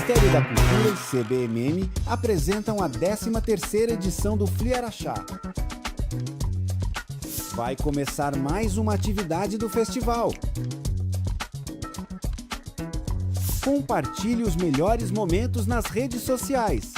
Ministério da Cultura e CBMM apresentam a 13ª edição do Fliaraxá. Vai começar mais uma atividade do festival. Compartilhe os melhores momentos nas redes sociais.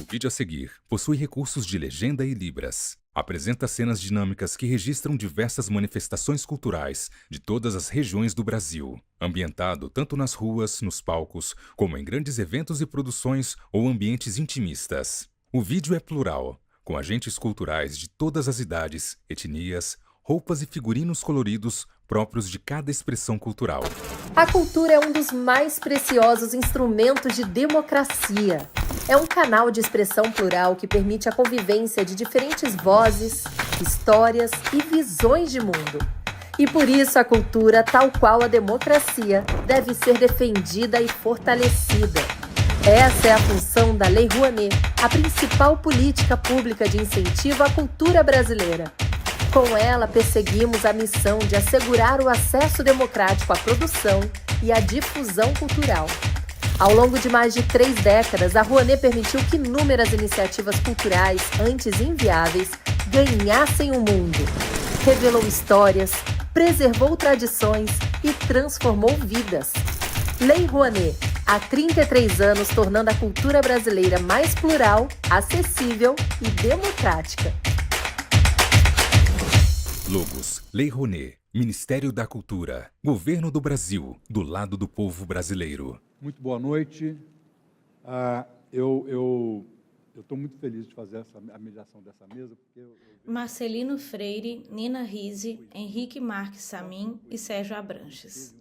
O vídeo a seguir possui recursos de legenda e libras. Apresenta cenas dinâmicas que registram diversas manifestações culturais de todas as regiões do Brasil, ambientado tanto nas ruas, nos palcos, como em grandes eventos e produções ou ambientes intimistas. O vídeo é plural, com agentes culturais de todas as idades, etnias, roupas e figurinos coloridos próprios de cada expressão cultural. A cultura é um dos mais preciosos instrumentos de democracia. É um canal de expressão plural que permite a convivência de diferentes vozes, histórias e visões de mundo. E por isso a cultura, tal qual a democracia, deve ser defendida e fortalecida. Essa é a função da Lei Rouanet, a principal política pública de incentivo à cultura brasileira. Com ela, perseguimos a missão de assegurar o acesso democrático à produção e à difusão cultural. Ao longo de mais de 3 décadas, a Rouanet permitiu que inúmeras iniciativas culturais, antes inviáveis, ganhassem o mundo. Revelou histórias, preservou tradições e transformou vidas. Lei Rouanet, há 33 anos tornando a cultura brasileira mais plural, acessível e democrática. Logos, Lei Rouanet, Ministério da Cultura, Governo do Brasil, do lado do povo brasileiro. Muito boa noite. Eu estou muito feliz de fazer a mediação dessa mesa. Marcelino Freire, Nina Rizzi, Henrique Marques Samin e Sérgio Abranches.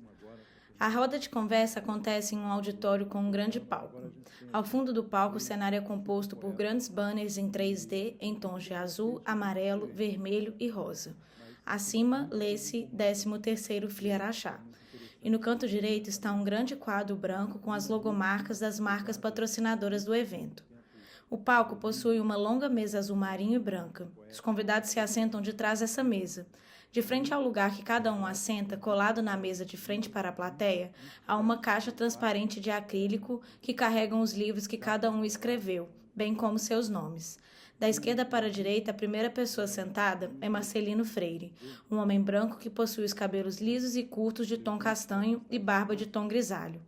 A roda de conversa acontece em um auditório com um grande palco. Ao fundo do palco, o cenário é composto por grandes banners em 3D em tons de azul, amarelo, vermelho e rosa. Acima, lê-se 13º Fliaraxá. E no canto direito está um grande quadro branco com as logomarcas das marcas patrocinadoras do evento. O palco possui uma longa mesa azul marinho e branca. Os convidados se assentam de trás dessa mesa. De frente ao lugar que cada um assenta, colado na mesa de frente para a plateia, há uma caixa transparente de acrílico que carregam os livros que cada um escreveu, bem como seus nomes. Da esquerda para a direita, a primeira pessoa sentada é Marcelino Freire, um homem branco que possui os cabelos lisos e curtos de tom castanho e barba de tom grisalho.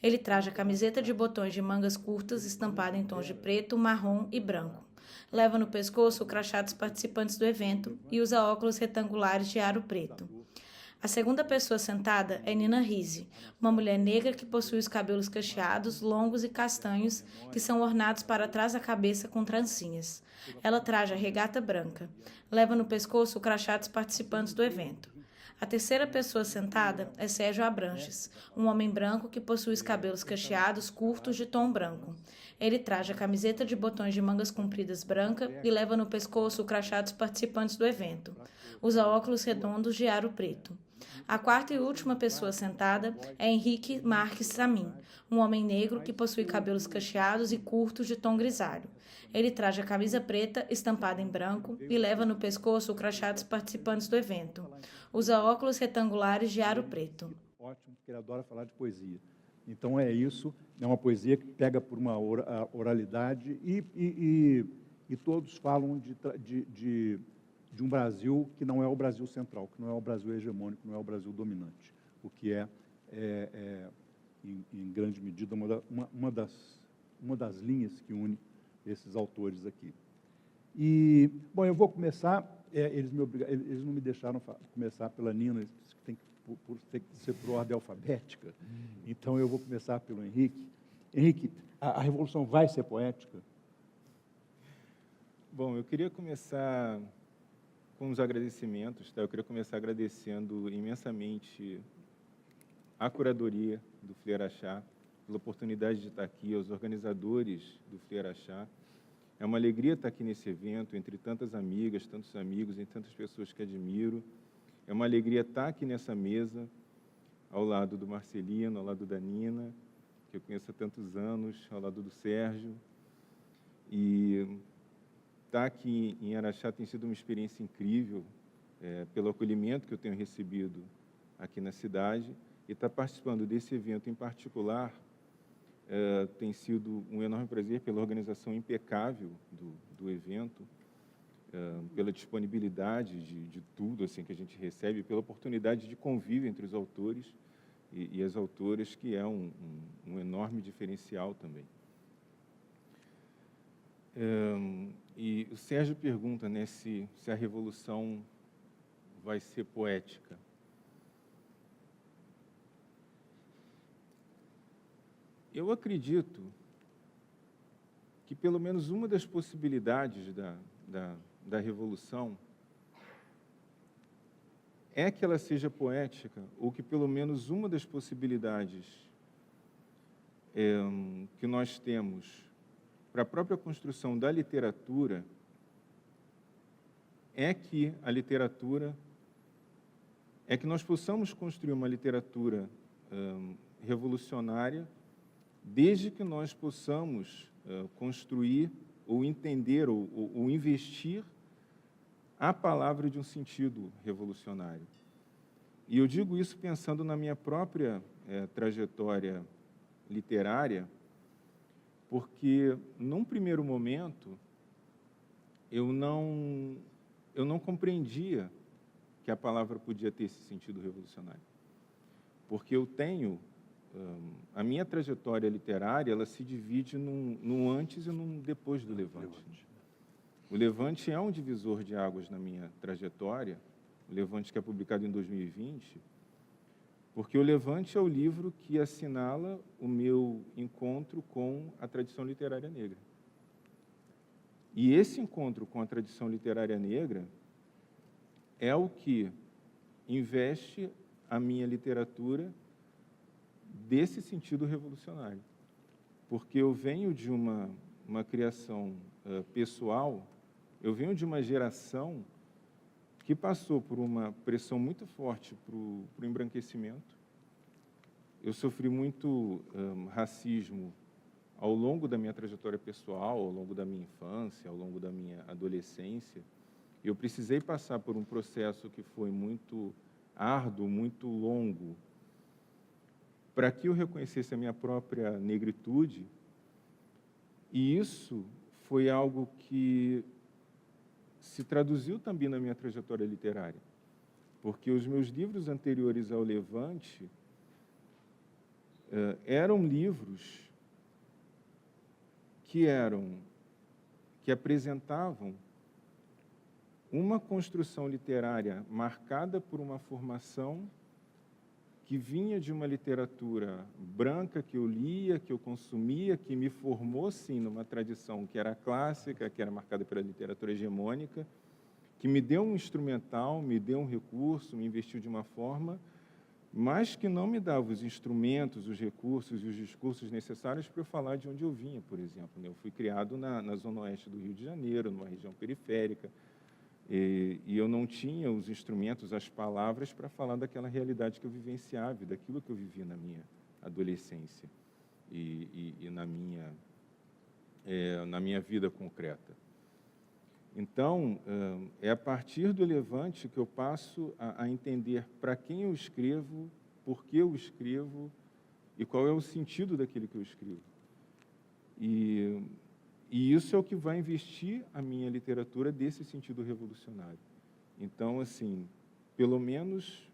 Ele traja camiseta de botões de mangas curtas estampada em tons de preto, marrom e branco. Leva no pescoço o crachá dos participantes do evento e usa óculos retangulares de aro preto. A segunda pessoa sentada é Nina Rizzi, uma mulher negra que possui os cabelos cacheados, longos e castanhos, que são ornados para trás da cabeça com trancinhas. Ela traja regata branca. Leva no pescoço o crachá dos participantes do evento. A terceira pessoa sentada é Sérgio Abranches, um homem branco que possui os cabelos cacheados curtos de tom branco. Ele traja camiseta de botões de mangas compridas branca e leva no pescoço o crachá dos participantes do evento. Usa óculos redondos de aro preto. A quarta e última pessoa sentada é Henrique Marques Samin, um homem negro que possui cabelos cacheados e curtos de tom grisalho. Ele traja camisa preta estampada em branco e leva no pescoço o crachá dos participantes do evento. Usa óculos retangulares de aro preto. Ótimo, porque ele adora falar de poesia. Então é isso, é uma poesia que pega por uma oralidade e todos falam de um Brasil que não é o Brasil central, que não é o Brasil hegemônico, não é o Brasil dominante, o que em grande medida, uma das linhas que une esses autores aqui. E, bom, eu vou começar, eles não me deixaram começar pela Nina, tem que ser por ordem alfabética, então eu vou começar pelo Henrique. Henrique, a Revolução vai ser poética? Bom, eu queria começar com os agradecimentos, tá? Eu queria começar agradecendo imensamente à curadoria do Fliaraxá, pela oportunidade de estar aqui, aos organizadores do Fliaraxá. É uma alegria estar aqui nesse evento, entre tantas amigas, tantos amigos e tantas pessoas que admiro. É uma alegria estar aqui nessa mesa, ao lado do Marcelino, ao lado da Nina, que eu conheço há tantos anos, ao lado do Sérgio. E estar aqui em Araxá tem sido uma experiência incrível. pelo acolhimento que eu tenho recebido aqui na cidade, e estar participando desse evento em particular tem sido um enorme prazer pela organização impecável do evento, pela disponibilidade de tudo assim que a gente recebe, pela oportunidade de convívio entre os autores e as autoras, que é um enorme diferencial também. E o Sérgio pergunta, né, se a revolução vai ser poética. Eu acredito que pelo menos uma das possibilidades da revolução é que ela seja poética, ou que pelo menos uma das possibilidades que nós temos para a própria construção da literatura é que a literatura, é que nós possamos construir uma literatura revolucionária, desde que nós possamos construir ou entender ou investir a palavra de um sentido revolucionário. E eu digo isso pensando na minha própria trajetória literária, porque, num primeiro momento, eu não compreendia que a palavra podia ter esse sentido revolucionário. Porque eu tenho... a minha trajetória literária, ela se divide num antes e num depois do Levante. O Levante é um divisor de águas na minha trajetória, o Levante que é publicado em 2020, porque o Levante é o livro que assinala o meu encontro com a tradição literária negra. E esse encontro com a tradição literária negra é o que investe a minha literatura desse sentido revolucionário. Porque eu venho de uma criação pessoal, eu venho de uma geração que passou por uma pressão muito forte para o embranquecimento. Eu sofri muito racismo ao longo da minha trajetória pessoal, ao longo da minha infância, ao longo da minha adolescência. Eu precisei passar por um processo que foi muito árduo, muito longo, para que eu reconhecesse a minha própria negritude, e isso foi algo que se traduziu também na minha trajetória literária, porque os meus livros anteriores ao Levante eram livros que apresentavam uma construção literária marcada por uma formação que vinha de uma literatura branca que eu lia, que eu consumia, que me formou, sim, numa tradição que era clássica, que era marcada pela literatura hegemônica, que me deu um instrumental, me deu um recurso, me investiu de uma forma, mas que não me dava os instrumentos, os recursos e os discursos necessários para eu falar de onde eu vinha, por exemplo. Eu fui criado na zona oeste do Rio de Janeiro, numa região periférica, e eu não tinha os instrumentos, as palavras para falar daquela realidade que eu vivenciava, daquilo que eu vivi na minha adolescência e na minha vida concreta. Então, é a partir do Levante que eu passo a entender para quem eu escrevo, por que eu escrevo e qual é o sentido daquilo que eu escrevo. E isso é o que vai investir a minha literatura desse sentido revolucionário. Então, assim, pelo menos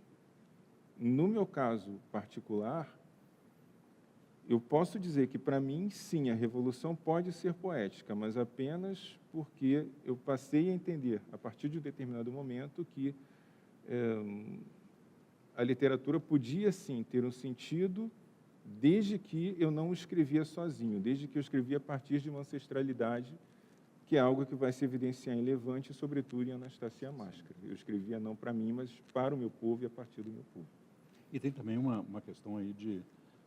no meu caso particular, eu posso dizer que, para mim, sim, a revolução pode ser poética, mas apenas porque eu passei a entender, a partir de um determinado momento, que a literatura podia, sim, ter um sentido desde que eu não escrevia sozinho, desde que eu escrevia a partir de uma ancestralidade, que é algo que vai se evidenciar em Levante, sobretudo em Anastácia Máscara. Eu escrevia não para mim, mas para o meu povo e a partir do meu povo. E tem também uma questão aí de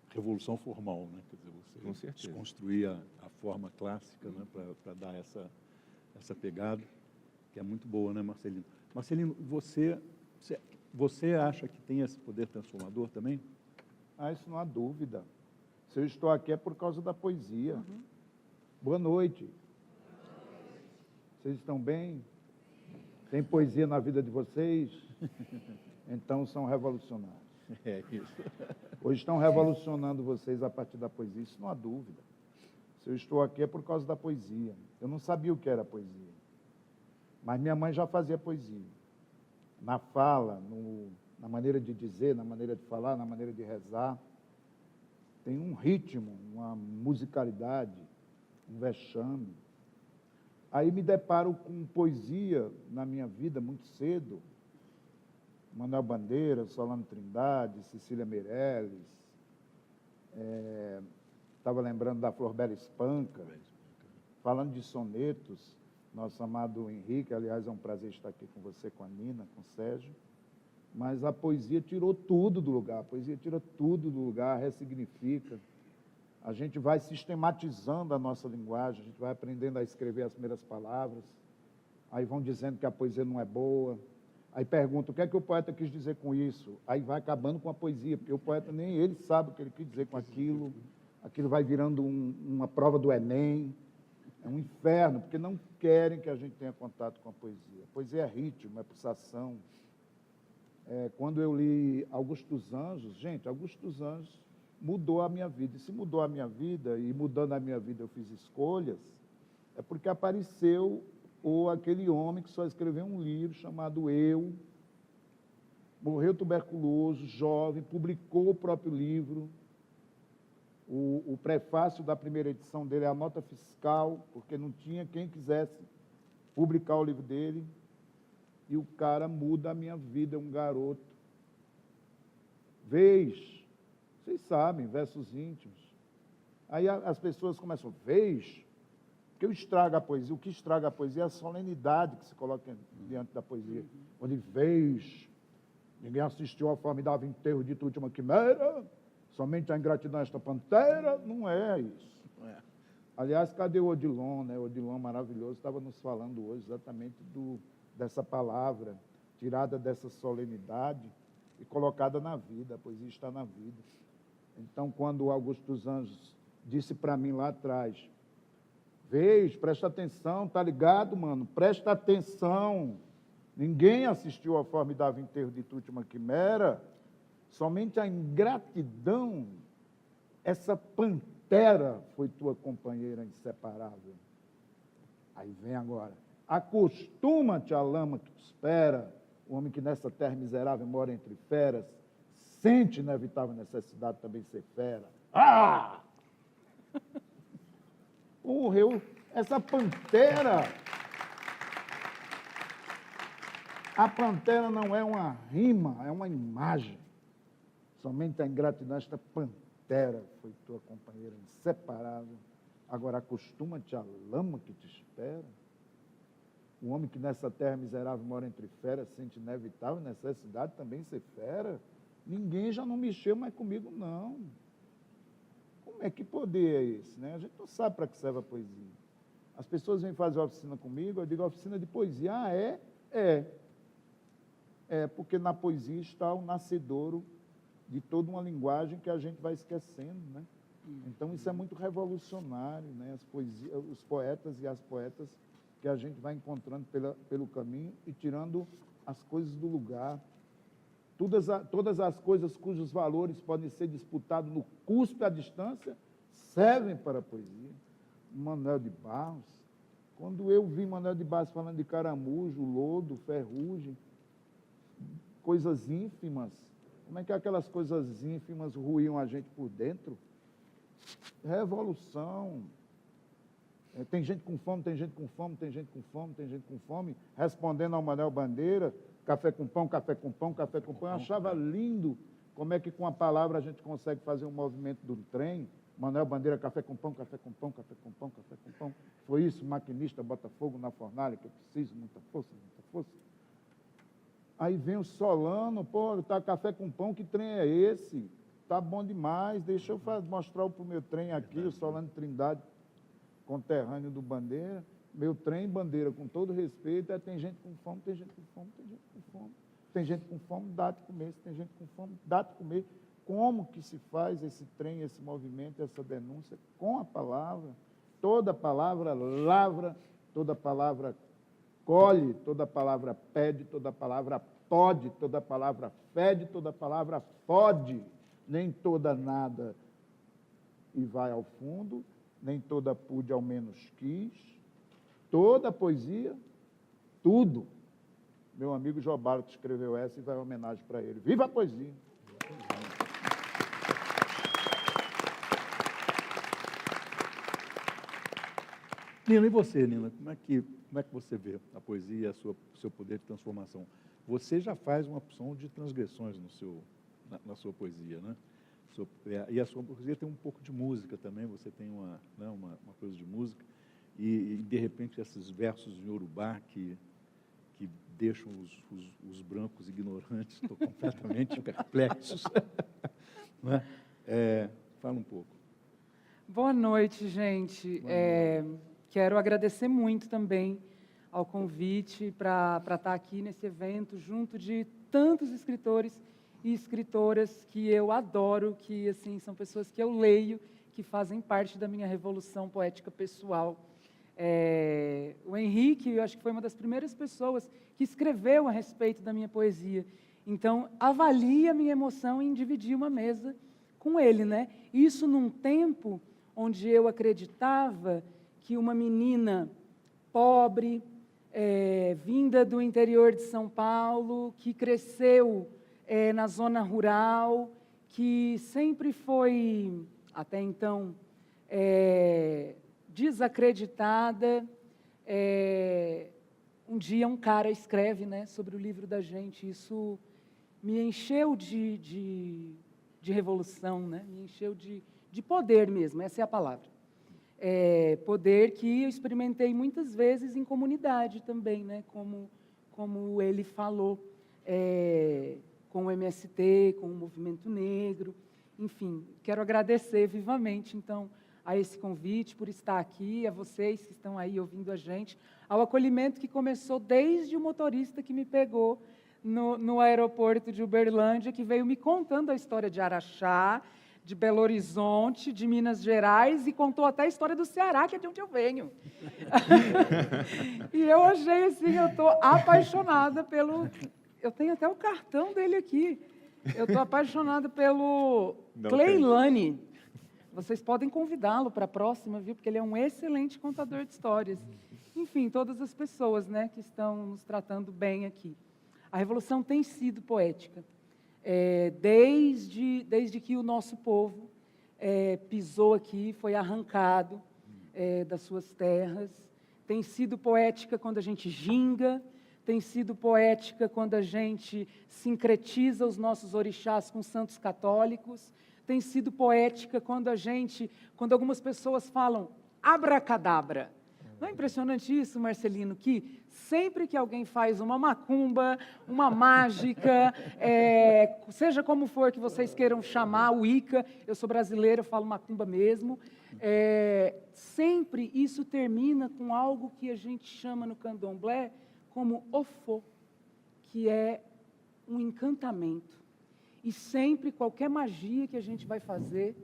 revolução formal, né? Quer dizer, você desconstruir a forma clássica, né? Para dar essa pegada, que é muito boa, né, Marcelino? Marcelino, você acha que tem esse poder transformador também? Isso não há dúvida. Se eu estou aqui é por causa da poesia. Boa noite. Vocês estão bem? Tem poesia na vida de vocês? Então são revolucionários. É isso. Hoje estão revolucionando vocês a partir da poesia, isso não há dúvida. Se eu estou aqui é por causa da poesia. Eu não sabia o que era poesia, mas minha mãe já fazia poesia. Na fala, na maneira de dizer, na maneira de falar, na maneira de rezar. Tem um ritmo, uma musicalidade, um vexame. Aí me deparo com poesia na minha vida muito cedo. Manuel Bandeira, Solano Trindade, Cecília Meirelles. Estava lembrando da Flor Bela Espanca. Falando de sonetos, nosso amado Henrique, aliás, é um prazer estar aqui com você, com a Nina, com o Sérgio. Mas a poesia tirou tudo do lugar, a poesia tira tudo do lugar, ressignifica. A gente vai sistematizando a nossa linguagem, a gente vai aprendendo a escrever as primeiras palavras, aí vão dizendo que a poesia não é boa, aí perguntam o que é que o poeta quis dizer com isso, aí vai acabando com a poesia, porque o poeta nem ele sabe o que ele quis dizer com aquilo, aquilo vai virando uma prova do Enem, é um inferno, porque não querem que a gente tenha contato com a poesia. A poesia é ritmo, é pulsação. Quando eu li Augusto dos Anjos, gente, Augusto dos Anjos mudou a minha vida. E se mudou a minha vida, e mudando a minha vida eu fiz escolhas, é porque apareceu aquele homem que só escreveu um livro chamado Eu, morreu tuberculoso, jovem, publicou o próprio livro. O prefácio da primeira edição dele é a nota fiscal, porque não tinha quem quisesse publicar o livro dele. E o cara muda a minha vida, é um garoto. Vez, vocês sabem, versos íntimos. Aí as pessoas começam, vez, porque o que estraga a poesia é a solenidade que se coloca diante da poesia. Onde vez, ninguém assistiu ao formidável enterro de tua última quimera, somente a ingratidão esta pantera, não é isso. Aliás, cadê o Odilon, né? O Odilon maravilhoso estava nos falando hoje exatamente dessa palavra, tirada dessa solenidade e colocada na vida, a poesia está na vida. Então, quando o Augusto dos Anjos disse para mim lá atrás, vez, presta atenção, tá ligado, mano? Presta atenção. Ninguém assistiu ao formidável enterro de tua última quimera, somente a ingratidão, essa pantera foi tua companheira inseparável. Aí vem agora. Acostuma-te à lama que te espera, o homem que nessa terra miserável mora entre feras, sente inevitável necessidade também ser fera. Ah! Morreu essa pantera. A pantera não é uma rima, é uma imagem. Somente a ingratidão, esta pantera foi tua companheira inseparável. Agora acostuma-te à lama que te espera. O homem que nessa terra miserável mora entre feras, sente inevitável necessidade também ser fera. Ninguém já não mexeu mais comigo, não. Como é que poder é esse, né? A gente não sabe para que serve a poesia. As pessoas vêm fazer oficina comigo, eu digo oficina de poesia. Ah, é? É, porque na poesia está o nascedouro de toda uma linguagem que a gente vai esquecendo, né? Então isso é muito revolucionário, né? Os poetas e as poetas que a gente vai encontrando pelo caminho e tirando as coisas do lugar. Todas as coisas cujos valores podem ser disputados no custo e à distância servem para a poesia. Manuel de Barros, quando eu vi Manuel de Barros falando de caramujo, lodo, ferrugem, coisas ínfimas, como é que aquelas coisas ínfimas ruíam a gente por dentro? Revolução. Tem gente com fome, tem gente com fome, tem gente com fome, tem gente com fome, respondendo ao Manuel Bandeira, café com pão, café com pão, café com pão. Eu achava lindo como é que com a palavra a gente consegue fazer um movimento do trem. Manuel Bandeira, café com pão, café com pão, café com pão, café com pão. Foi isso, maquinista, bota fogo na fornalha, que eu preciso, muita força, muita força. Aí vem o Solano, pô, tá café com pão, que trem é esse? Tá bom demais, deixa eu mostrar o meu trem aqui, o Solano Trindade, conterrâneo do Bandeira, meu trem, Bandeira, com todo respeito, tem gente com fome, tem gente com fome, tem gente com fome. Tem gente com fome, dá-te comer. Se tem gente com fome, dá-te comer. Como que se faz esse trem, esse movimento, essa denúncia? Com a palavra. Toda palavra lavra, toda palavra acolhe, toda palavra pede, toda palavra pode, toda palavra fede, toda palavra fode, nem toda nada e vai ao fundo, nem toda pude ao menos quis, toda poesia, tudo. Meu amigo Jobaro que escreveu essa e vai em homenagem para ele. Viva a poesia! Nina, e você, Nina? Como é que você vê a poesia e o seu poder de transformação? Você já faz uma opção de transgressões na sua poesia, né? E a sua poesia tem um pouco de música também, você tem uma coisa de música, e de repente esses versos em Yorubá que deixam os brancos ignorantes completamente perplexos. Não é? Fala um pouco. Boa noite, gente. Quero agradecer muito também ao convite para estar aqui nesse evento, junto de tantos escritores e escritoras que eu adoro, que assim são pessoas que eu leio, que fazem parte da minha revolução poética pessoal. O Henrique, eu acho que foi uma das primeiras pessoas que escreveu a respeito da minha poesia. Então, avalie a minha emoção em dividir uma mesa com ele, né? Isso num tempo onde eu acreditava que uma menina pobre, vinda do interior de São Paulo, que cresceu na zona rural, que sempre foi, até então, desacreditada. Um dia um cara escreve, né, sobre o livro da gente, isso me encheu de revolução, né? Me encheu de poder mesmo, essa é a palavra. Poder que eu experimentei muitas vezes em comunidade também, né? Como ele falou, com o MST, com o Movimento Negro, enfim, quero agradecer vivamente, então, a esse convite, por estar aqui, a vocês que estão aí ouvindo a gente, ao acolhimento que começou desde o motorista que me pegou no aeroporto de Uberlândia, que veio me contando a história de Araxá, de Belo Horizonte, de Minas Gerais, e contou até a história do Ceará, que é de onde eu venho. E eu achei assim, eu estou apaixonada pelo... Eu tenho até o cartão dele aqui. Eu estou apaixonada pelo Cleilane. Vocês podem convidá-lo para a próxima, viu? Porque ele é um excelente contador de histórias. Enfim, todas as pessoas, né, que estão nos tratando bem aqui. A Revolução tem sido poética. Desde que o nosso povo pisou aqui, foi arrancado das suas terras. Tem sido poética quando a gente ginga, tem sido poética quando a gente sincretiza os nossos orixás com santos católicos, tem sido poética quando algumas pessoas falam abracadabra. Não é impressionante isso, Marcelino, que sempre que alguém faz uma macumba, uma mágica, seja como for que vocês queiram chamar, o Wicca, eu sou brasileira, eu falo macumba mesmo, sempre isso termina com algo que a gente chama no candomblé como ofô, que é um encantamento. E sempre, qualquer magia que a gente vai fazer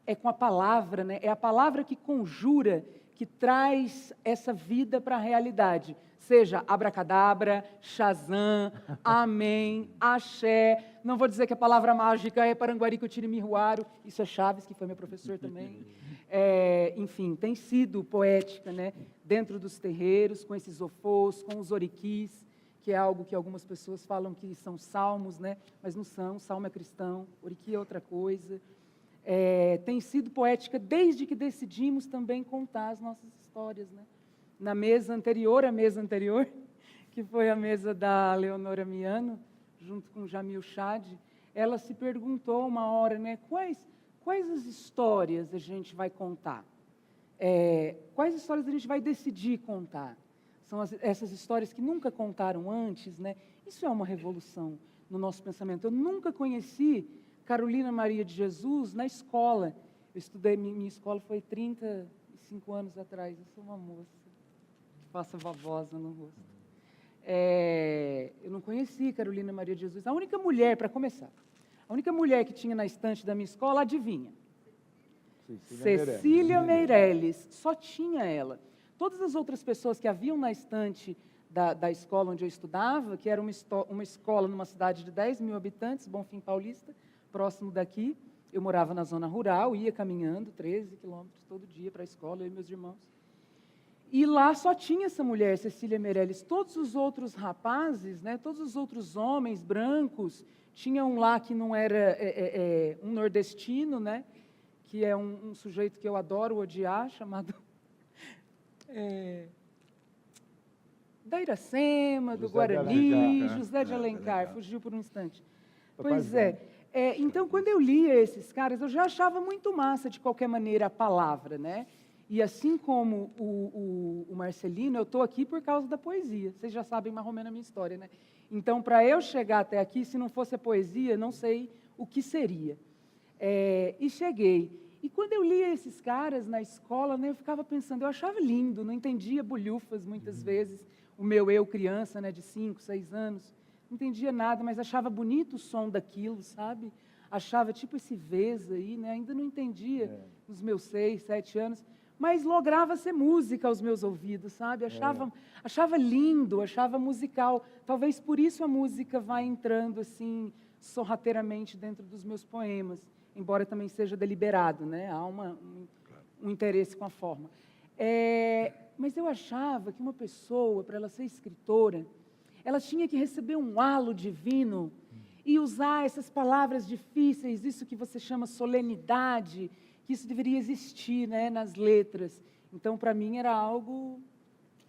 é com a palavra, né? É a palavra que conjura, que traz essa vida para a realidade. Seja abracadabra, Shazam, amém, axé. Não vou dizer que a palavra mágica é Paranguari Cutirimiruaro, isso é Chaves, que foi meu professor também. Enfim, tem sido poética, né? Dentro dos terreiros, com esses ofôs, com os oriquis, que é algo que algumas pessoas falam que são salmos, né? Mas não são, salmo é cristão, oriqui é outra coisa. Tem sido poética desde que decidimos também contar as nossas histórias, né? Na mesa anterior, que foi a mesa da Leonora Miano, junto com Jamil Chad, ela se perguntou uma hora, né? Quais as histórias a gente vai contar? Quais histórias a gente vai decidir contar? São essas histórias que nunca contaram antes, né? Isso é uma revolução no nosso pensamento. Eu nunca conheci Carolina Maria de Jesus na escola. Eu estudei, minha escola foi 35 anos atrás. Eu sou uma moça que passa babosa no rosto. Eu não conheci Carolina Maria de Jesus. A única mulher, para começar, a única mulher que tinha na estante da minha escola, adivinha? Cecília Meirelles. Só tinha ela. Todas as outras pessoas que haviam na estante da escola onde eu estudava, que era uma escola numa cidade de 10 mil habitantes, Bonfim Paulista, próximo daqui. Eu morava na zona rural, ia caminhando 13 quilômetros todo dia para a escola, eu e meus irmãos. E lá só tinha essa mulher, Cecília Meirelles. Todos os outros rapazes, né, todos os outros homens brancos, tinha um lá que não era um nordestino, né, que é um sujeito que eu adoro odiar, chamado da Iracema, do Guarani, José de Alencar, fugiu por um instante. Pois é. Então, quando eu lia esses caras, eu já achava muito massa, de qualquer maneira, a palavra, né? E assim como o Marcelino, eu estou aqui por causa da poesia. Vocês já sabem mais ou menos a minha história, né? Então, para eu chegar até aqui, se não fosse a poesia, não sei o que seria. E cheguei. E quando eu lia esses caras na escola, né, eu ficava pensando, eu achava lindo, não entendia bolhufas muitas vezes. O meu eu, criança, né, de 5, 6 anos, não entendia nada, mas achava bonito o som daquilo, sabe? Achava tipo esse vez aí, né? Ainda não entendia nos meus 6, 7 anos, mas lograva ser música aos meus ouvidos, sabe? Achava lindo, achava musical. Talvez por isso a música vai entrando assim, sorrateiramente dentro dos meus poemas, embora também seja deliberado, né? Há um interesse com a forma. Mas eu achava que uma pessoa, para ela ser escritora, ela tinha que receber um halo divino e usar essas palavras difíceis, isso que você chama solenidade, que isso deveria existir, né, nas letras. Então, para mim, era algo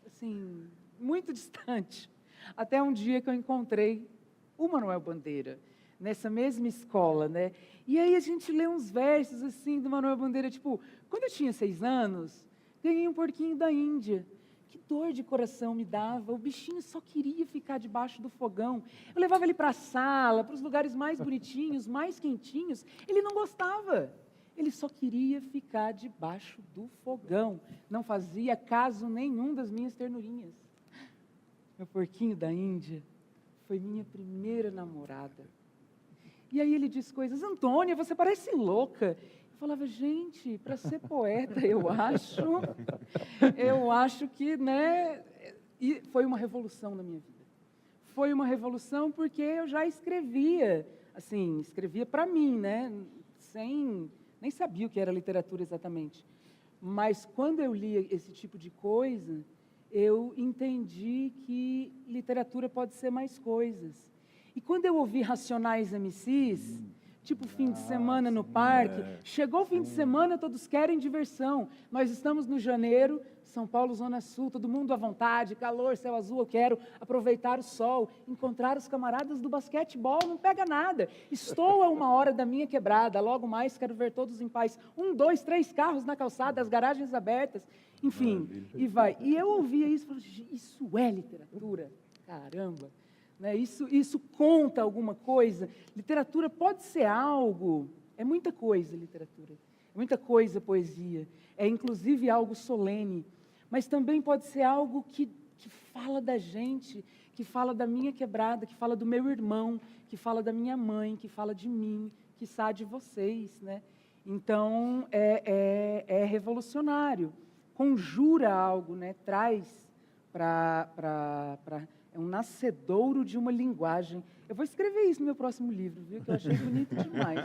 assim, muito distante. Até um dia que eu encontrei o Manuel Bandeira, nessa mesma escola, né? E aí a gente lê uns versos assim do Manuel Bandeira, tipo, quando eu tinha 6 anos, ganhei um porquinho da Índia. Que dor de coração me dava, o bichinho só queria ficar debaixo do fogão. Eu levava ele para a sala, para os lugares mais bonitinhos, mais quentinhos, ele não gostava. Ele só queria ficar debaixo do fogão, não fazia caso nenhum das minhas ternurinhas. Meu porquinho da Índia foi minha primeira namorada. E aí ele diz coisas, Antônia, você parece louca. Eu falava, gente, para ser poeta, eu acho que, né, e foi uma revolução na minha vida. Foi uma revolução porque eu já escrevia, assim, escrevia para mim, né, nem sabia o que era literatura exatamente. Mas quando eu lia esse tipo de coisa, eu entendi que literatura pode ser mais coisas. E quando eu ouvi Racionais MCs, tipo fim de semana no parque, chegou o fim de semana, todos querem diversão. Nós estamos no janeiro, São Paulo, Zona Sul, todo mundo à vontade, calor, céu azul, eu quero aproveitar o sol, encontrar os camaradas do basquetebol, não pega nada. Estou a 1 hora da minha quebrada, logo mais quero ver todos em paz. 1, 2, 3 carros na calçada, as garagens abertas, enfim, e vai. E eu ouvia isso e falava, isso é literatura, caramba. Né? Isso conta alguma coisa. Literatura pode ser algo, é muita coisa literatura, é muita coisa poesia, é inclusive algo solene, mas também pode ser algo que fala da gente, que fala da minha quebrada, que fala do meu irmão, que fala da minha mãe, que fala de mim, quiçá de vocês. Né? Então, é revolucionário, conjura algo, né? Traz é um nascedouro de uma linguagem. Eu vou escrever isso no meu próximo livro, viu? Que eu achei bonito demais.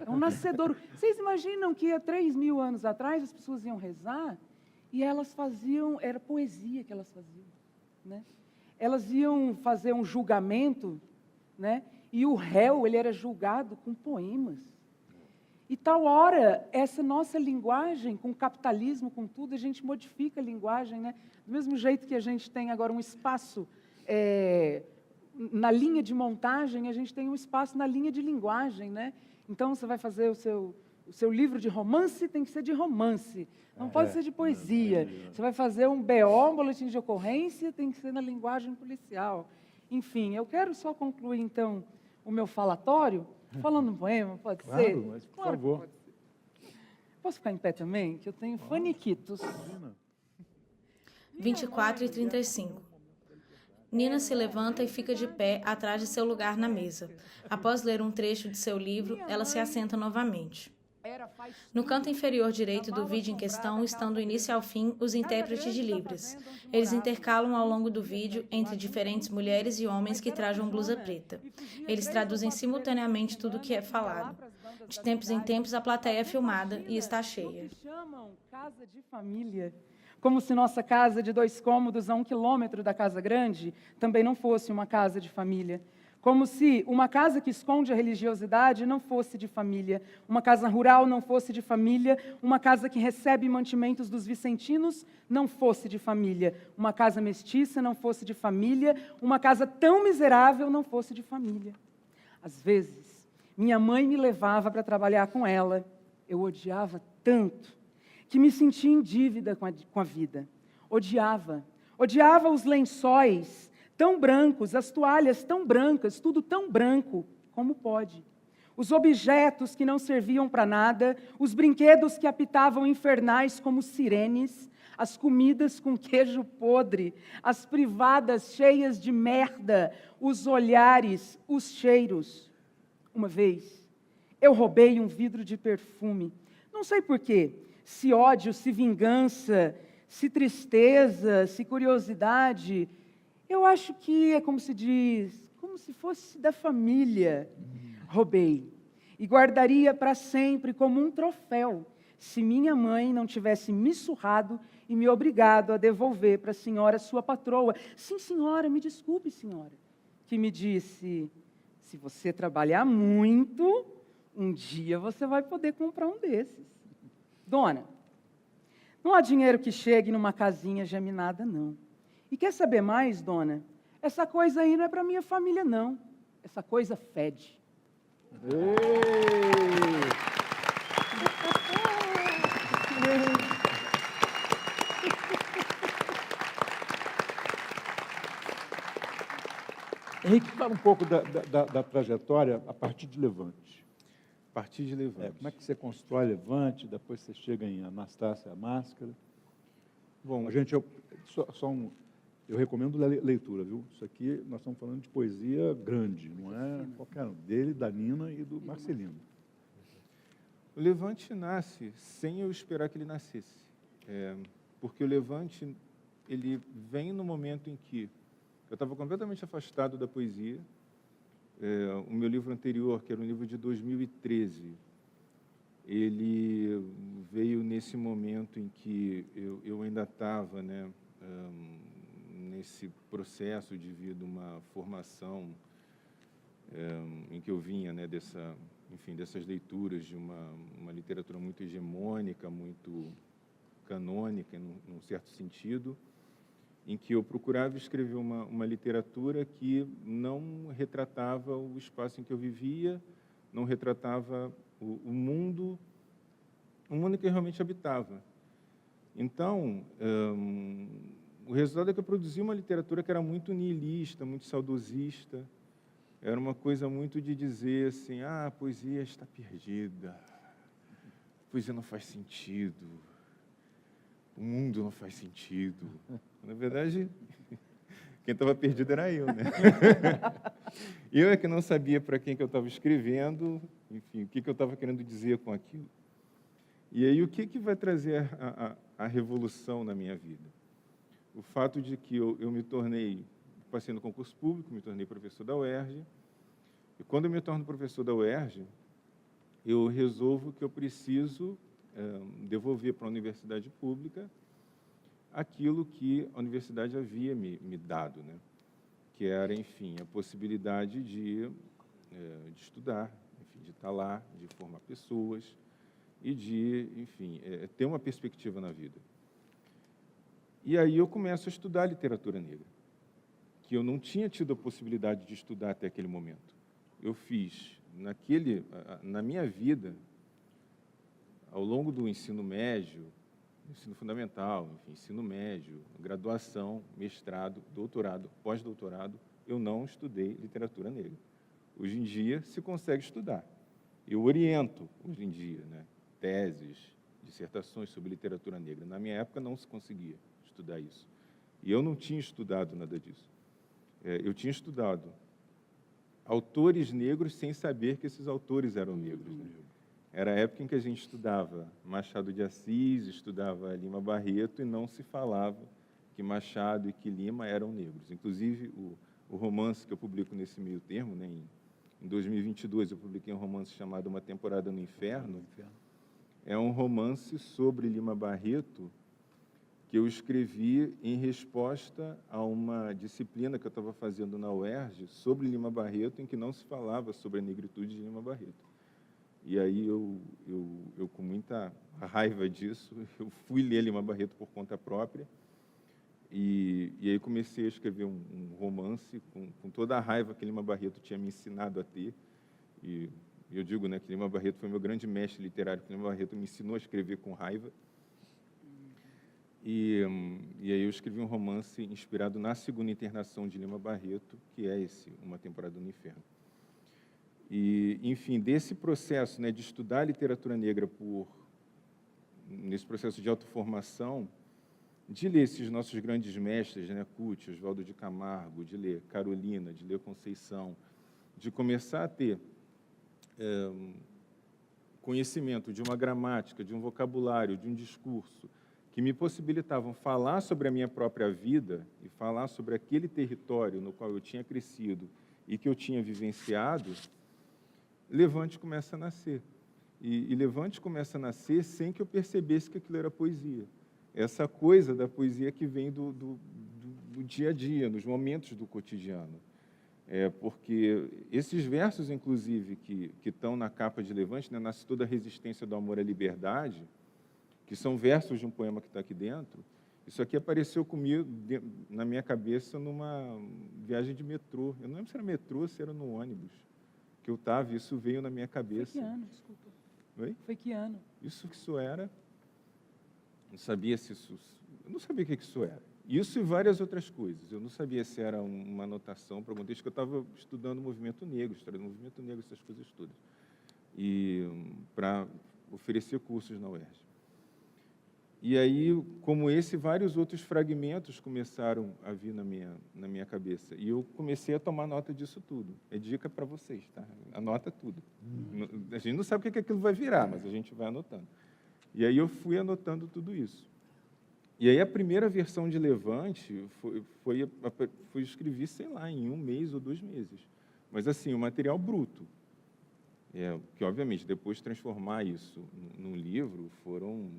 É um nascedouro. Vocês imaginam que há 3.000 anos atrás as pessoas iam rezar e elas faziam, era poesia que elas faziam, né? Elas iam fazer um julgamento, né? E o réu, ele era julgado com poemas. E tal hora, essa nossa linguagem, com o capitalismo, com tudo, a gente modifica a linguagem, né? Do mesmo jeito que a gente tem agora um espaço na linha de montagem, a gente tem um espaço na linha de linguagem, né? Então, você vai fazer o seu livro de romance, tem que ser de romance, não pode ser de poesia. Você vai fazer um BO, um boletim de ocorrência, tem que ser na linguagem policial. Enfim, eu quero só concluir, então, o meu falatório, falando um poema, pode ser? Mas, por favor. Pode ser. Posso ficar em pé também? Que eu tenho faniquitos. 24 e 35. Nina se levanta e fica de pé atrás de seu lugar na mesa. Após ler um trecho de seu livro, ela se assenta novamente. No canto inferior direito do vídeo em questão estão do início ao fim os intérpretes de Libras. Eles intercalam ao longo do vídeo entre diferentes mulheres e homens que trajam blusa preta. Eles traduzem simultaneamente tudo o que é falado. De tempos em tempos, a plateia é filmada e está cheia. Chamam casa de família, como se nossa casa de 2 cômodos a 1 quilômetro da casa grande também não fosse uma casa de família. Como se uma casa que esconde a religiosidade não fosse de família, uma casa rural não fosse de família, uma casa que recebe mantimentos dos vicentinos não fosse de família, uma casa mestiça não fosse de família, uma casa tão miserável não fosse de família. Às vezes, minha mãe me levava para trabalhar com ela. Eu odiava tanto que me sentia em dívida com a vida. Odiava os lençóis tão brancos, as toalhas tão brancas, tudo tão branco, como pode. Os objetos que não serviam para nada, os brinquedos que apitavam infernais como sirenes, as comidas com queijo podre, as privadas cheias de merda, os olhares, os cheiros. Uma vez, eu roubei um vidro de perfume. Não sei porquê, se ódio, se vingança, se tristeza, se curiosidade. Eu acho que é como se diz, como se fosse da família. Roubei. E guardaria para sempre como um troféu, se minha mãe não tivesse me surrado e me obrigado a devolver para a senhora sua patroa. Sim, senhora, me desculpe, senhora. Que me disse, se você trabalhar muito, um dia você vai poder comprar um desses. Dona, não há dinheiro que chegue numa casinha geminada, não. E quer saber mais, dona? Essa coisa aí não é para minha família, não. Essa coisa fede. Henrique, fala um pouco da trajetória a partir de Levante. A partir de Levante. Como é que você constrói Levante, depois você chega em Anastácia, a Máscara. Bom, Eu recomendo leitura, viu? Isso aqui, nós estamos falando de poesia grande, não é qualquer um. Dele, da Nina e do Marcelino. o Levante nasce sem eu esperar que ele nascesse. Porque o Levante, ele vem no momento em que eu estava completamente afastado da poesia. O meu livro anterior, que era um livro de 2013, ele veio nesse momento em que eu ainda estava, né, nesse processo devido a uma formação em que eu vinha, né, dessas leituras de uma literatura muito hegemônica, muito canônica, num certo sentido, em que eu procurava escrever uma literatura que não retratava o espaço em que eu vivia, não retratava o mundo em que eu realmente habitava. Então, o resultado é que eu produzi uma literatura que era muito nihilista, muito saudosista. Era uma coisa muito de dizer assim, a poesia está perdida, a poesia não faz sentido, o mundo não faz sentido. Na verdade, quem estava perdido era eu, né? Eu é que não sabia para quem que eu estava escrevendo, enfim, o que eu estava querendo dizer com aquilo. E aí, o que vai trazer a revolução na minha vida? O fato de que eu me tornei, passei no concurso público, me tornei professor da UERJ, e quando eu me torno professor da UERJ, eu resolvo que eu preciso devolver para a universidade pública aquilo que a universidade havia me dado, né? Que era, enfim, a possibilidade de estudar, enfim, de estar lá, de formar pessoas e de, enfim, ter uma perspectiva na vida. E aí eu começo a estudar literatura negra, que eu não tinha tido a possibilidade de estudar até aquele momento. Eu fiz, na minha vida, ao longo do ensino médio, ensino fundamental, enfim, ensino médio, graduação, mestrado, doutorado, pós-doutorado, eu não estudei literatura negra. Hoje em dia se consegue estudar. Eu oriento, hoje em dia, né, teses, dissertações sobre literatura negra. Na minha época não se conseguia estudar isso. E eu não tinha estudado nada disso. Eu tinha estudado autores negros sem saber que esses autores eram negros, né? Era a época em que a gente estudava Machado de Assis, estudava Lima Barreto, e não se falava que Machado e que Lima eram negros. Inclusive, o romance que eu publico nesse meio termo, né, em 2022, eu publiquei um romance chamado Uma Temporada no Inferno. É um romance sobre Lima Barreto, que eu escrevi em resposta a uma disciplina que eu estava fazendo na UERJ sobre Lima Barreto, em que não se falava sobre a negritude de Lima Barreto. E aí eu com muita raiva disso, eu fui ler Lima Barreto por conta própria, e aí comecei a escrever um romance com toda a raiva que Lima Barreto tinha me ensinado a ter. E eu digo, né, que Lima Barreto foi meu grande mestre literário, que Lima Barreto me ensinou a escrever com raiva. E aí eu escrevi um romance inspirado na segunda internação de Lima Barreto, que é Uma Temporada no Inferno. E, enfim, desse processo, né, de estudar a literatura negra nesse processo de autoformação, de ler esses nossos grandes mestres, né, Cuti, Oswaldo de Camargo, de ler Carolina, de ler Conceição, de começar a ter conhecimento de uma gramática, de um vocabulário, de um discurso, que me possibilitavam falar sobre a minha própria vida e falar sobre aquele território no qual eu tinha crescido e que eu tinha vivenciado, Levante começa a nascer. E Levante começa a nascer sem que eu percebesse que aquilo era poesia. Essa coisa da poesia que vem do dia a dia, nos momentos do cotidiano. Porque esses versos, inclusive, que estão na capa de Levante, né, Nasce toda a resistência do amor à liberdade, que são versos de um poema que está aqui dentro, isso aqui apareceu comigo, na minha cabeça, numa viagem de metrô. Eu não lembro se era metrô ou se era no ônibus que eu estava, isso veio na minha cabeça. Foi que ano, desculpa? Oi? Foi que ano? Isso era... Não sabia se isso... Eu não sabia o que isso era. Isso e várias outras coisas. Eu não sabia se era uma anotação para algum texto, que eu estava estudando o movimento negro, história do movimento negro, essas coisas todas. E para oferecer cursos na UERJ. E aí, como esse, vários outros fragmentos começaram a vir na minha cabeça. E eu comecei a tomar nota disso tudo. É dica para vocês, tá? Anota tudo. A gente não sabe o que aquilo vai virar, mas a gente vai anotando. E aí eu fui anotando tudo isso. E aí a primeira versão de Levante foi escrevi, sei lá, em 1 mês ou 2 meses. Mas, assim, o material bruto. Que, obviamente, depois de transformar isso num livro, foram...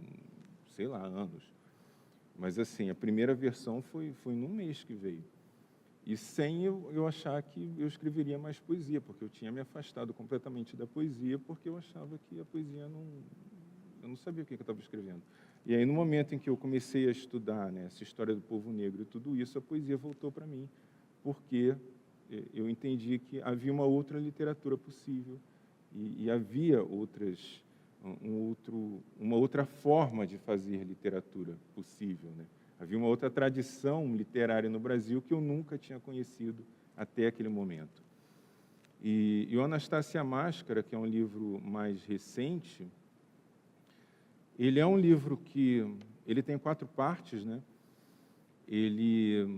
sei lá, anos. Mas, assim, a primeira versão foi num mês que veio. E sem eu achar que eu escreveria mais poesia, porque eu tinha me afastado completamente da poesia, porque eu achava que a poesia não... Eu não sabia o que eu estava escrevendo. E aí, no momento em que eu comecei a estudar, né, essa história do povo negro e tudo isso, a poesia voltou para mim, porque eu entendi que havia uma outra literatura possível e havia uma outra forma de fazer literatura possível, né? Havia uma outra tradição literária no Brasil que eu nunca tinha conhecido até aquele momento. E o Anastácia Máscara, que é um livro mais recente, ele é um livro que ele tem 4 partes, né? Ele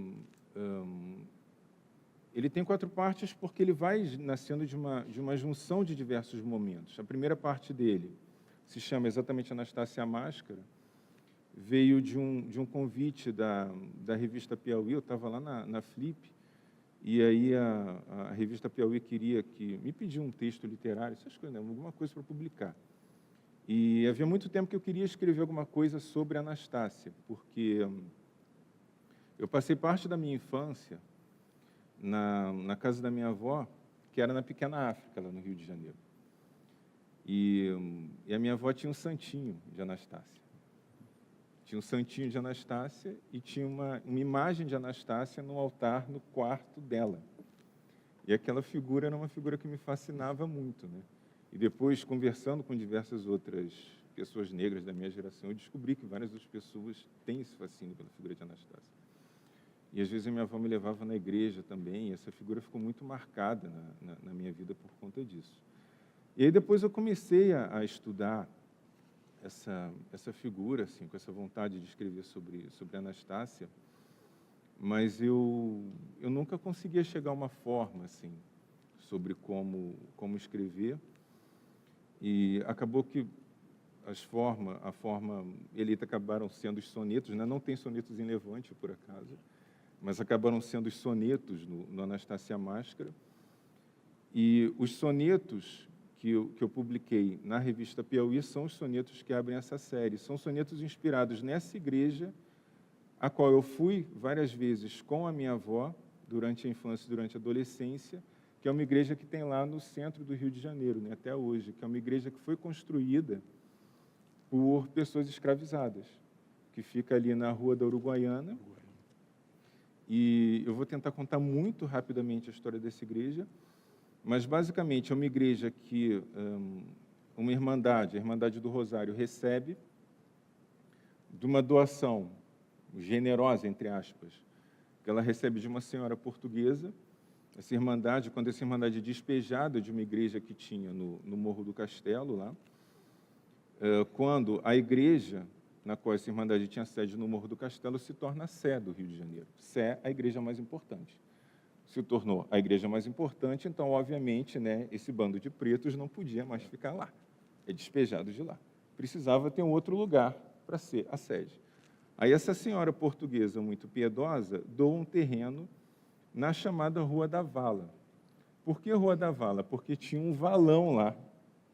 tem 4 partes porque ele vai nascendo de uma junção de diversos momentos. A primeira parte dele se chama exatamente Anastácia Máscara, veio de um convite da revista Piauí. Eu estava lá na Flip, e aí a revista Piauí me pediu um texto literário, essas coisas, né? Alguma coisa para publicar. E havia muito tempo que eu queria escrever alguma coisa sobre Anastácia, porque eu passei parte da minha infância na casa da minha avó, que era na Pequena África, lá no Rio de Janeiro. E a minha avó tinha um santinho de Anastácia. Tinha um santinho de Anastácia e tinha uma imagem de Anastácia no altar, no quarto dela. E aquela figura era uma figura que me fascinava muito, né? E depois, conversando com diversas outras pessoas negras da minha geração, eu descobri que várias das pessoas têm esse fascínio pela figura de Anastácia. E às vezes a minha avó me levava na igreja também, e essa figura ficou muito marcada na minha vida por conta disso. E aí depois eu comecei a estudar essa figura, assim, com essa vontade de escrever sobre Anastácia, mas eu nunca conseguia chegar a uma forma, assim, sobre como escrever. E acabou que a forma eleita acabaram sendo os sonetos, né? Não tem sonetos em Levante, por acaso, mas acabaram sendo os sonetos no Anastácia Máscara. E os sonetos que eu publiquei na revista Piauí são os sonetos que abrem essa série. São sonetos inspirados nessa igreja, a qual eu fui várias vezes com a minha avó, durante a infância e durante a adolescência, que é uma igreja que tem lá no centro do Rio de Janeiro, né, até hoje, que é uma igreja que foi construída por pessoas escravizadas, que fica ali na Rua da Uruguaiana. E eu vou tentar contar muito rapidamente a história dessa igreja, mas, basicamente, é uma igreja que uma irmandade, a Irmandade do Rosário, recebe de uma doação generosa, entre aspas, que ela recebe de uma senhora portuguesa. Essa irmandade, quando essa irmandade é despejada de uma igreja que tinha no Morro do Castelo, lá, quando a igreja na qual essa irmandade tinha sede no Morro do Castelo se torna a Sé do Rio de Janeiro. Sé, a igreja mais importante. Se tornou a igreja mais importante, então, obviamente, né, esse bando de pretos não podia mais ficar lá. É despejado de lá. Precisava ter um outro lugar para ser a sede. Aí essa senhora portuguesa, muito piedosa, doa um terreno na chamada Rua da Vala. Por que Rua da Vala? Porque tinha um valão lá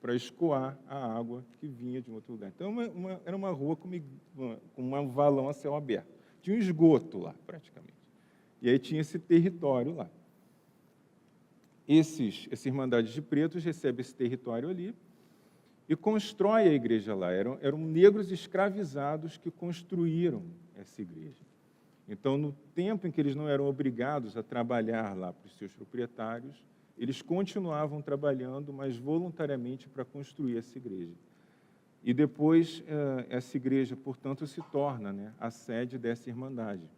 para escoar a água que vinha de um outro lugar. Então, era uma rua com um valão a céu aberto. Tinha um esgoto lá, praticamente. E aí tinha esse território lá. Essa Irmandade de Pretos recebe esse território ali e constrói a igreja lá. Eram negros escravizados que construíram essa igreja. Então, no tempo em que eles não eram obrigados a trabalhar lá para os seus proprietários, eles continuavam trabalhando, mas voluntariamente, para construir essa igreja. E depois, essa igreja, portanto, se torna, né, a sede dessa Irmandade.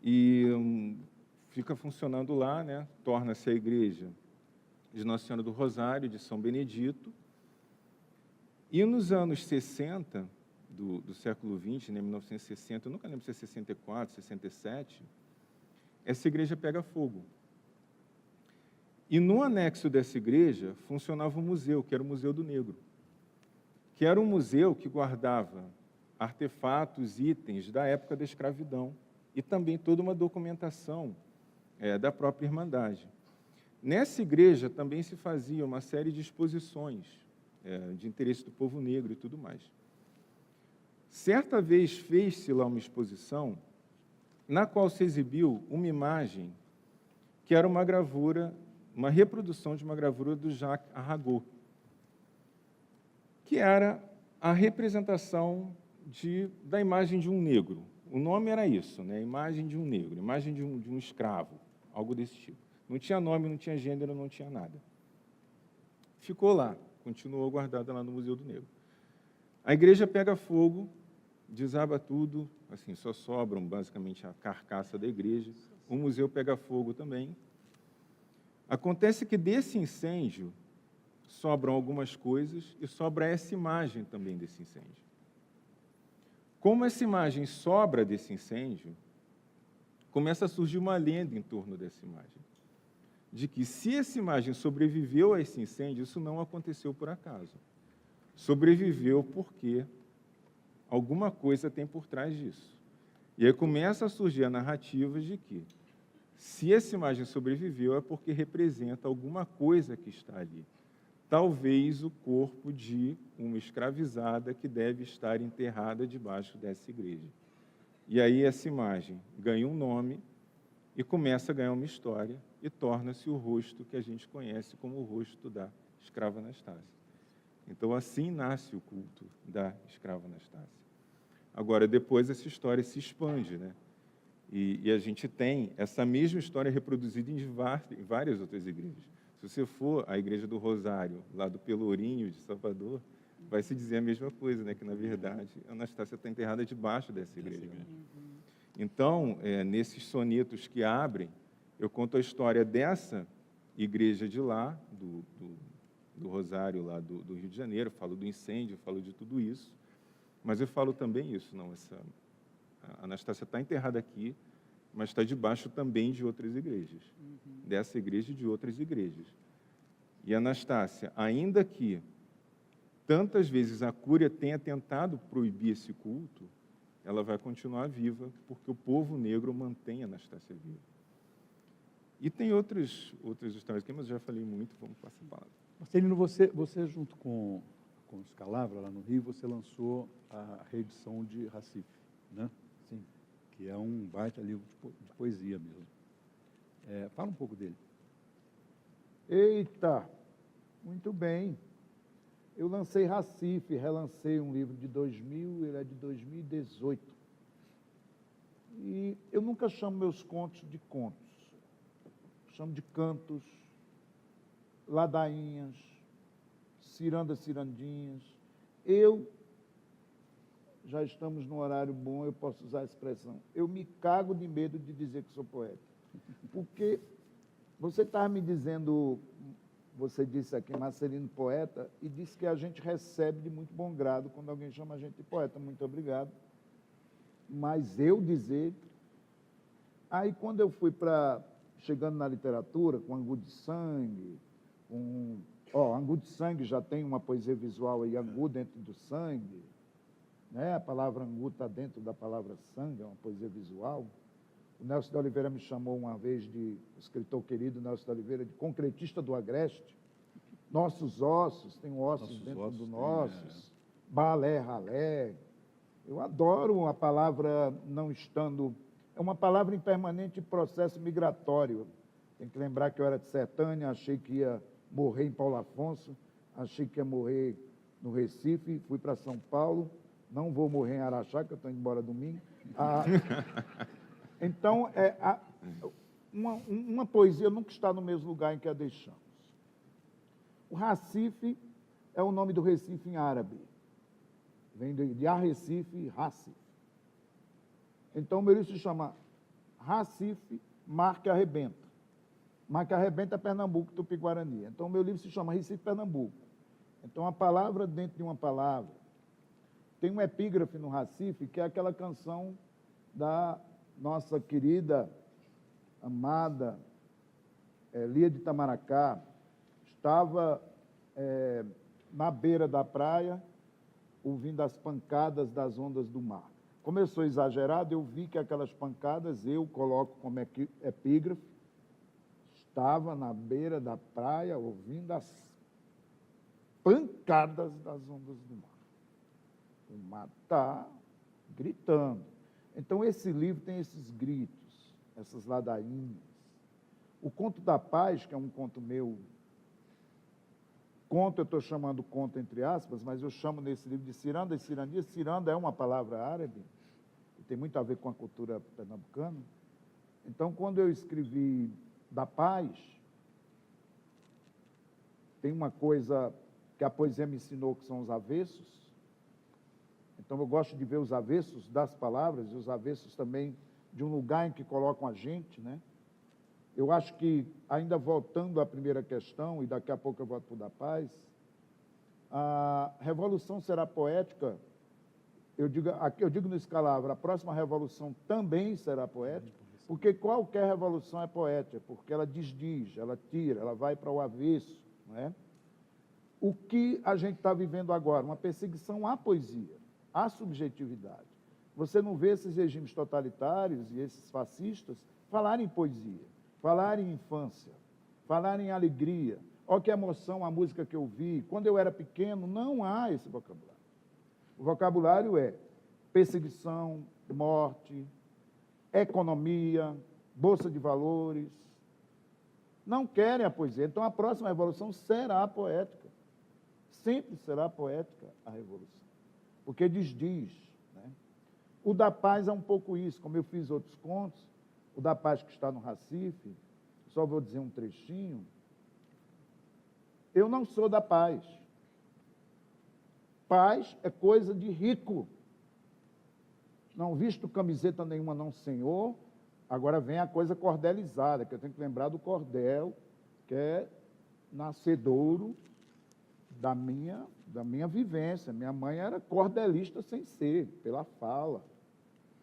E fica funcionando lá, né, torna-se a igreja de Nossa Senhora do Rosário, de São Benedito. E nos anos 60 do século XX, né, 1960, eu nunca lembro se é 64, 67, essa igreja pega fogo. E no anexo dessa igreja funcionava um museu, que era o Museu do Negro, que era um museu que guardava artefatos, itens da época da escravidão e também toda uma documentação da própria Irmandade. Nessa igreja também se fazia uma série de exposições de interesse do povo negro e tudo mais. Certa vez fez-se lá uma exposição na qual se exibiu uma imagem que era uma gravura, uma reprodução de uma gravura do Jacques Arago, que era a representação da imagem de um negro. O nome era isso, né? Imagem de um negro, imagem de um escravo, algo desse tipo. Não tinha nome, não tinha gênero, não tinha nada. Ficou lá, continuou guardada lá no Museu do Negro. A igreja pega fogo, desaba tudo, assim, só sobram basicamente a carcaça da igreja. O museu pega fogo também. Acontece que desse incêndio sobram algumas coisas e sobra essa imagem também desse incêndio. Como essa imagem sobra desse incêndio, começa a surgir uma lenda em torno dessa imagem, de que se essa imagem sobreviveu a esse incêndio, isso não aconteceu por acaso. Sobreviveu porque alguma coisa tem por trás disso. E aí começa a surgir a narrativa de que, se essa imagem sobreviveu, é porque representa alguma coisa que está ali. Talvez o corpo de uma escravizada que deve estar enterrada debaixo dessa igreja. E aí essa imagem ganha um nome e começa a ganhar uma história e torna-se o rosto que a gente conhece como o rosto da escrava Anastácia. Então, assim nasce o culto da escrava Anastácia. Agora, depois essa história se expande, né? E a gente tem essa mesma história reproduzida em várias outras igrejas. Se você for à Igreja do Rosário, lá do Pelourinho, de Salvador, vai se dizer a mesma coisa, né? Que, na verdade, a Anastácia está enterrada debaixo dessa igreja. Né? Então, nesses sonetos que abrem, eu conto a história dessa igreja de lá, do Rosário, lá do Rio de Janeiro, falo do incêndio, falo de tudo isso, mas eu falo também isso, a Anastácia está enterrada aqui, mas está debaixo também de outras igrejas, dessa igreja e de outras igrejas. E a Anastácia, ainda que tantas vezes a Cúria tenha tentado proibir esse culto, ela vai continuar viva, porque o povo negro mantém a Anastácia viva. E tem outras histórias aqui, mas eu já falei muito, vamos passar a palavra. Marcelino, você junto com o Escalavra, lá no Rio, você lançou a reedição de Recife, né? Sim. Que é um baita livro de poesia mesmo. Fala um pouco dele. Eita, muito bem. Eu lancei Recife, relancei um livro de 2000, ele é de 2018. E eu nunca chamo meus contos de contos. Chamo de cantos, ladainhas, cirandas, cirandinhas. Já estamos no horário bom, eu posso usar a expressão, eu me cago de medo de dizer que sou poeta. Porque você estava me dizendo, você disse aqui, Marcelino poeta, e disse que a gente recebe de muito bom grado quando alguém chama a gente de poeta. Muito obrigado. Mas eu dizer... Aí, quando eu fui chegando na literatura, com Angu de Sangue, Angu de Sangue já tem uma poesia visual aí, Angu dentro do sangue, né? A palavra Angu está dentro da palavra sangue, é uma poesia visual. O Nelson de Oliveira me chamou uma vez o escritor querido Nelson de Oliveira, de concretista do Agreste. Nossos ossos, tem ossos dentro dos nossos, balé, ralé. Eu adoro a palavra não estando... É uma palavra em permanente processo migratório. Tem que lembrar que eu era de Sertânia, achei que ia morrer em Paulo Afonso, achei que ia morrer no Recife, fui para São Paulo, não vou morrer em Araxá, que eu estou indo embora domingo. Então, uma poesia nunca está no mesmo lugar em que a deixamos. O Recife é o nome do Recife em árabe. Vem de Arrecife, Recife. Então, o meu livro se chama Recife, Mar que Arrebenta. Mar que Arrebenta é Pernambuco, Tupi-Guarani. Então, o meu livro se chama Recife, Pernambuco. Então, a palavra dentro de uma palavra. Tem um epígrafe no Recife, que é aquela canção da nossa querida, amada Lia de Itamaracá. Estava na beira da praia, ouvindo as pancadas das ondas do mar. Como eu sou exagerado, eu vi que aquelas pancadas, eu coloco como epígrafe, estava na beira da praia, ouvindo as pancadas das ondas do mar. O mar está gritando. Então, esse livro tem esses gritos, essas ladainhas. O Conto da Paz, que é um conto meu, conto eu estou chamando conto entre aspas, mas eu chamo nesse livro de ciranda e cirandia. Ciranda é uma palavra árabe, que tem muito a ver com a cultura pernambucana. Então, quando eu escrevi da paz, tem uma coisa que a poesia me ensinou, que são os avessos. Então, eu gosto de ver os avessos das palavras e os avessos também de um lugar em que colocam a gente, né? Eu acho que, ainda voltando à primeira questão, e daqui a pouco eu volto para o da paz, a revolução será poética. Eu digo no Escalavra, a próxima revolução também será poética, porque qualquer revolução é poética, porque ela desdiz, ela tira, ela vai para o avesso, não é? O que a gente está vivendo agora? Uma perseguição à poesia, à subjetividade. Você não vê esses regimes totalitários e esses fascistas falarem em poesia, falarem em infância, falarem em alegria. Olha que emoção a música que eu vi. Quando eu era pequeno, não há esse vocabulário. O vocabulário é perseguição, morte, economia, bolsa de valores. Não querem a poesia. Então, a próxima revolução será poética. Sempre será poética a revolução. Porque desdiz, né? O da paz é um pouco isso. Como eu fiz outros contos, o da paz que está no Recife, só vou dizer um trechinho. Eu não sou da paz. Paz é coisa de rico. Não visto camiseta nenhuma, não, senhor. Agora vem a coisa cordelizada, que eu tenho que lembrar do cordel, que é nascedouro da minha vivência. Minha mãe era cordelista sem ser, pela fala.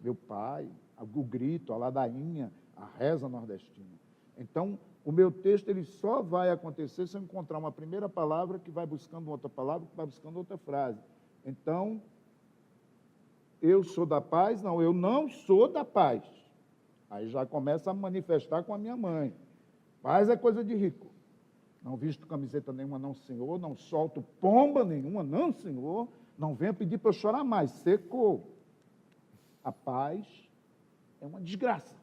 Meu pai, o grito, a ladainha, a reza nordestina. Então, O meu texto ele só vai acontecer se eu encontrar uma primeira palavra que vai buscando outra palavra, que vai buscando outra frase. Então, eu sou da paz? Não, eu não sou da paz. Aí já começa a manifestar com a minha mãe. Paz é coisa de rico. Não visto camiseta nenhuma, não, senhor. Não solto pomba nenhuma, não, senhor. Não venha pedir para eu chorar mais. Secou. A paz é uma desgraça.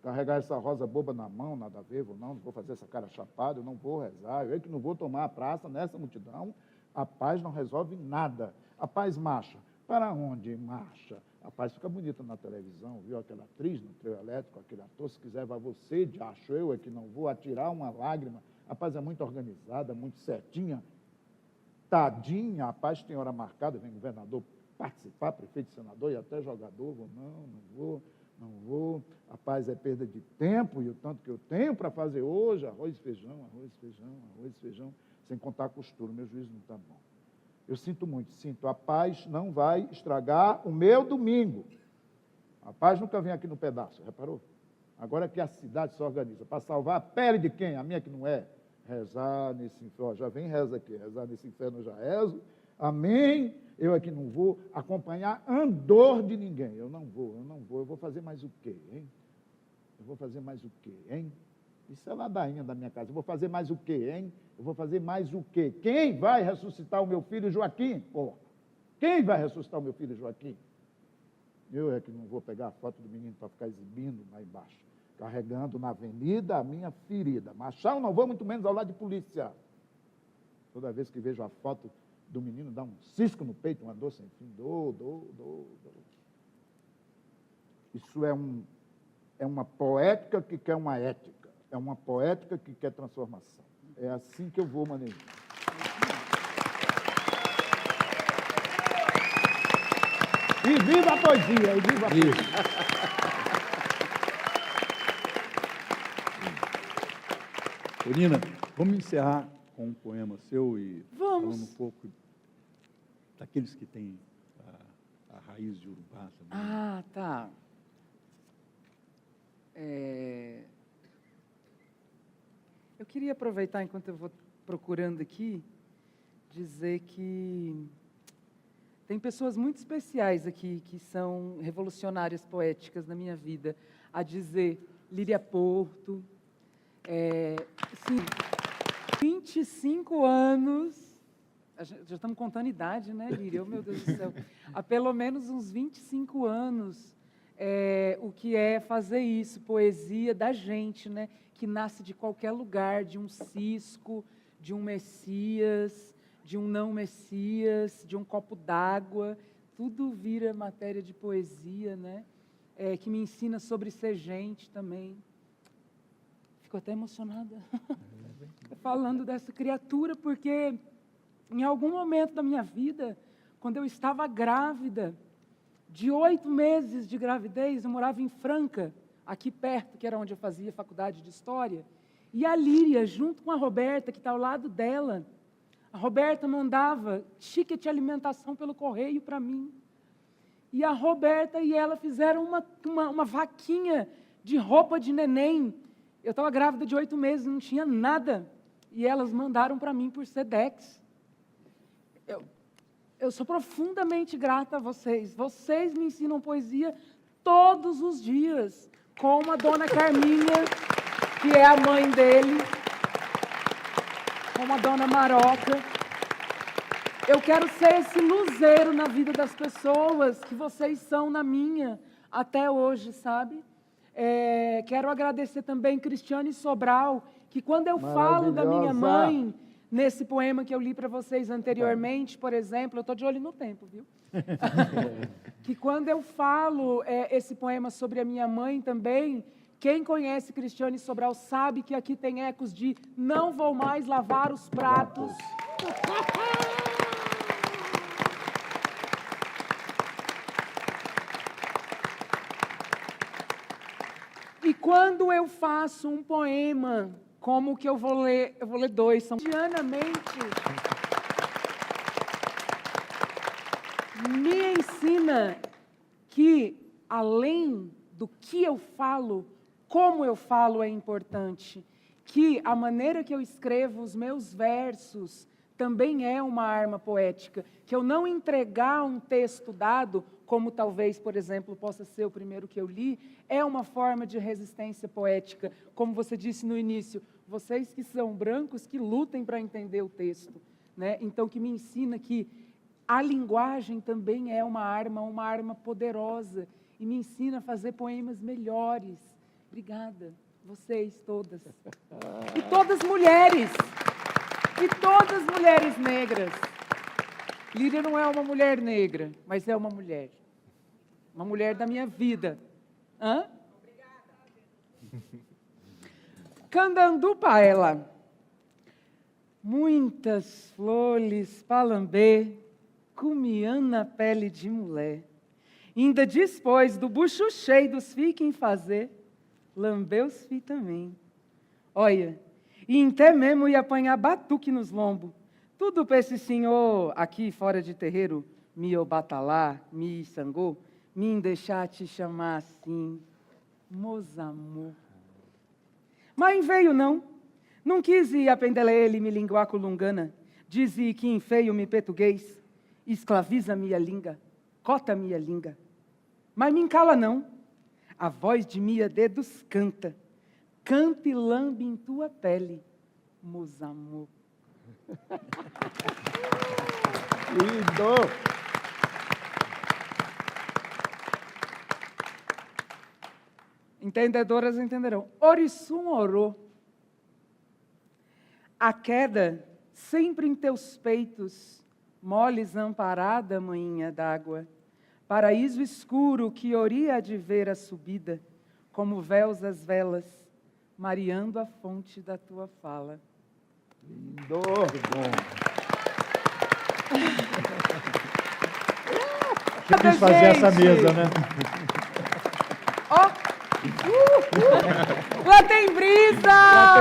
Carregar essa rosa boba na mão, nada a ver, não vou fazer essa cara chapada, eu não vou rezar, eu que não vou tomar a praça nessa multidão. A paz não resolve nada. A paz marcha. Para onde marcha? A paz fica bonita na televisão, viu? Aquela atriz no trio elétrico, aquele ator, se quiser, vai você, de acho eu é que não vou atirar uma lágrima. A paz é muito organizada, muito certinha. Tadinha, a paz tem hora marcada, vem governador participar, prefeito, senador e até jogador. Vou, não vou. A paz é perda de tempo e o tanto que eu tenho para fazer hoje, arroz e feijão, sem contar a costura, meu juízo não está bom. Eu sinto muito, a paz não vai estragar o meu domingo. A paz nunca vem aqui no pedaço, reparou? Agora que a cidade se organiza para salvar a pele de quem? A minha que não é. Rezar nesse inferno, já vem reza aqui, rezar nesse inferno eu já rezo, amém? Eu aqui não vou acompanhar andor de ninguém, eu não vou, eu vou fazer mais o quê, hein? Isso é ladainha da minha casa, eu vou fazer mais o quê, hein? Eu vou fazer mais o quê? Quem vai ressuscitar o meu filho Joaquim? Pô, quem vai ressuscitar o meu filho Joaquim? Eu é que não vou pegar a foto do menino para ficar exibindo lá embaixo, carregando na avenida a minha ferida. Machão, não vou muito menos ao lado de polícia. Toda vez que vejo a foto do menino, dá um cisco no peito, uma dor sem fim, dor. Isso é uma poética que quer uma ética, é uma poética que quer transformação. É assim que eu vou manejar. E viva a poesia, e viva a poesia. Nina, vamos encerrar com um poema seu e Vamos. falando um pouco daqueles que têm a raiz de Urubá também. Ah, tá. Eu queria aproveitar, enquanto eu vou procurando aqui, dizer que tem pessoas muito especiais aqui que são revolucionárias poéticas na minha vida. A dizer, Líria Porto, sim, 25 anos, já estamos contando idade, né, Líria? Oh, meu Deus do céu. Há pelo menos uns 25 anos, o que é fazer isso, poesia da gente, né, que nasce de qualquer lugar, de um cisco, de um Messias, de um não Messias, de um copo d'água, tudo vira matéria de poesia, né, que me ensina sobre ser gente também. Fico até emocionada falando dessa criatura, porque em algum momento da minha vida, quando eu estava grávida, de 8 meses de gravidez, eu morava em Franca, aqui perto, que era onde eu fazia faculdade de História, e a Líria, junto com a Roberta, que está ao lado dela, a Roberta mandava ticket de alimentação pelo correio para mim. E a Roberta e ela fizeram uma vaquinha de roupa de neném. Eu estava grávida de 8 meses, não tinha nada. E elas mandaram para mim por Sedex. Eu sou profundamente grata a vocês. Vocês me ensinam poesia todos os dias. Como a dona Carminha, que é a mãe dele. Como a dona Maroca. Eu quero ser esse luzeiro na vida das pessoas que vocês são na minha até hoje, sabe? Quero agradecer também Cristiane Sobral, que quando eu falo da minha mãe, nesse poema que eu li para vocês anteriormente, por exemplo, eu estou de olho no tempo, viu? Que quando eu falo esse poema sobre a minha mãe também, quem conhece Cristiane Sobral sabe que aqui tem ecos de não vou mais lavar os pratos. E quando eu faço um poema, como o que eu vou ler 2, são diariamente, me ensina que, além do que eu falo, Como eu falo é importante, que a maneira que eu escrevo os meus versos também é uma arma poética, que eu não entregar um texto dado, como talvez, por exemplo, possa ser o primeiro que eu li, é uma forma de resistência poética. Como você disse no início, vocês que são brancos, que lutem para entender o texto, né? Então, que me ensina que a linguagem também é uma arma poderosa, e me ensina a fazer poemas melhores. Obrigada, vocês todas. E todas mulheres. E todas mulheres negras. Lídia não é uma mulher negra, mas é uma mulher. Uma mulher da minha vida. Hã? Obrigada. Candandupa ela. Muitas flores para lamber, comiam na pele de mulher. Ainda depois do bucho cheio dos fiquem fazer, lambeu os fi também. Olha, e até mesmo ia apanhar batuque nos lombos. Tudo para esse senhor aqui fora de terreiro, me batalá, me sangou, me deixar te chamar assim, meus amor. Mas veio não quis ir aprender ele me linguar colungana, dizia que em feio me português, escraviza minha língua, cota minha língua. Mas me encala não, a voz de minha dedos canta e lambe em tua pele, meus amor. Lindo! Entendedoras entenderão. Orissum orou. A queda sempre em teus peitos, moles amparada, manhinha d'água. Paraíso escuro que oria de ver a subida, como véus as velas, mareando a fonte da tua fala. Lindo! Muito bom. Eu quis fazer essa mesa, né? Ó! Lá tem brisa!